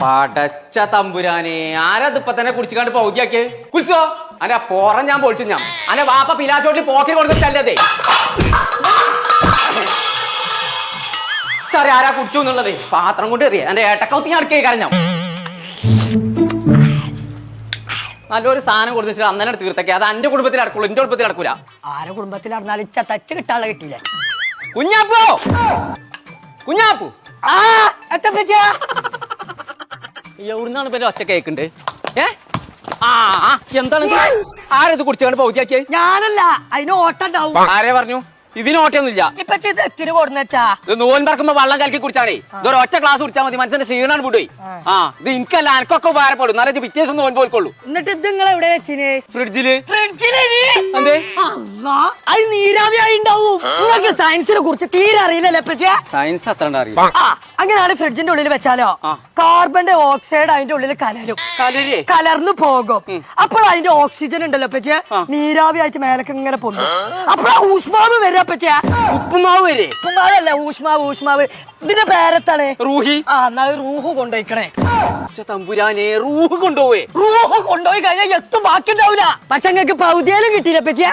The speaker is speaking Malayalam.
പടച്ച തമ്പുരാനെ, ആരത് ഇപ്പൊ തന്നെ കുടിച്ചിക്കാണ്ട് പൗതിയാക്കിയ കുളിച്ചോ? അന്റെ പോറം ഞാൻ പൊളിച്ചു. ഞാൻ അന്റെ വാപ്പ പിലാച്ചോട്ടിൽ പോക്കി കൊടുത്തിട്ടല്ലേ സാറേ ആരാ കുടിച്ചു എന്നുള്ളത് പാത്രം കൊണ്ട് എറിയ എന്റെ ഏട്ടക്കൗത്തി ഞാൻ അടുക്കേ കരഞ്ഞോ. നല്ലൊരു സാധനം കൊടുത്തിട്ട് അന്നെ തീർത്തൊക്കെ അത് എന്റെ കുടുംബത്തിൽ അടക്കുള്ളൂ, എന്റെ കുടുംബത്തിൽ അടക്കൂല. ആരെ കുടുംബത്തിൽ നടന്നാലും തച്ച് കിട്ടാനുള്ള കിട്ടിയില്ല. കുഞ്ഞാപ്പു കുഞ്ഞാപ്പു എവിടുന്നാണ് ഇപ്പൊ ഒച്ച കേക്കുണ്ട്? എന്താണ് ആരത് കുടിച്ചാണ്ട് പൗതിയാക്കിയ? ഞാനല്ല, അതിന് ഓട്ടം ഉണ്ടാവും. ആരെ പറഞ്ഞു? ഇതിന് ഓട്ടൊന്നുമില്ല. ഇപ്പൊ എത്തിരി കൊടുന്നച്ചാ ഇത് നോൻ പറക്കുമ്പോ വെള്ളം കലക്കി കുടിച്ചാണേ. ഇതൊരു ഒറ്റ ഗ്ലാസ് കുടിച്ചാൽ മതി, മനസ്സിന്റെ ക്ഷീണാണ് വിടുവേ. ഇത് എനിക്കല്ല, എനിക്കൊക്കെ ഉപകാരപ്പെടും. എന്നാലും ഇത് പിറ്റേ ദിവസം നോൻ പോയിക്കോളൂ. എന്നിട്ട് ഇത് നിങ്ങൾ എവിടെ വെച്ചിന്? ഫ്രിഡ്ജില്. അത് നീരാവി ആയി ഉണ്ടാവും. നിങ്ങൾക്ക് സയൻസിനെ കുറിച്ച് തീരെ അറിയില്ലല്ലേ? സയൻസ് അത്ര അറിയില്ല. അങ്ങനെയാണ് ഫ്രിഡ്ജിന്റെ ഉള്ളിൽ വെച്ചാലോ കാർബൺ ഡൈ ഓക്സൈഡ് അതിന്റെ ഉള്ളിൽ കലർന്നു പോകും. അപ്പോൾ അതിന്റെ ഓക്സിജൻ ഉണ്ടല്ലോ പറ്റിയ നീരാവി ആയിട്ട് മേലക്ക് ഇങ്ങനെ പൊന്തും. അപ്പൊ ഊഷ്മാവ് വരാ പറ്റിയ. ഉപ്പുമാവ് വരെ? ഉപ്പുമാവല്ല, ഊഷ്മാവ്. ഊഷ്മാവ് ഇതിന്റെ പേരെത്താണ് റൂഹി. റൂഹ് കൊണ്ടുപോയിക്കണേ. തമ്പുരാനെ, റൂഹ് കൊണ്ടുപോയി. റൂഹ് കൊണ്ടുപോയി കഴിഞ്ഞാൽ എത്തും ബാക്കി ഉണ്ടാവില്ല. പക്ഷെ നിങ്ങൾക്ക് പൗതിയാലും കിട്ടിയില്ല പറ്റിയ.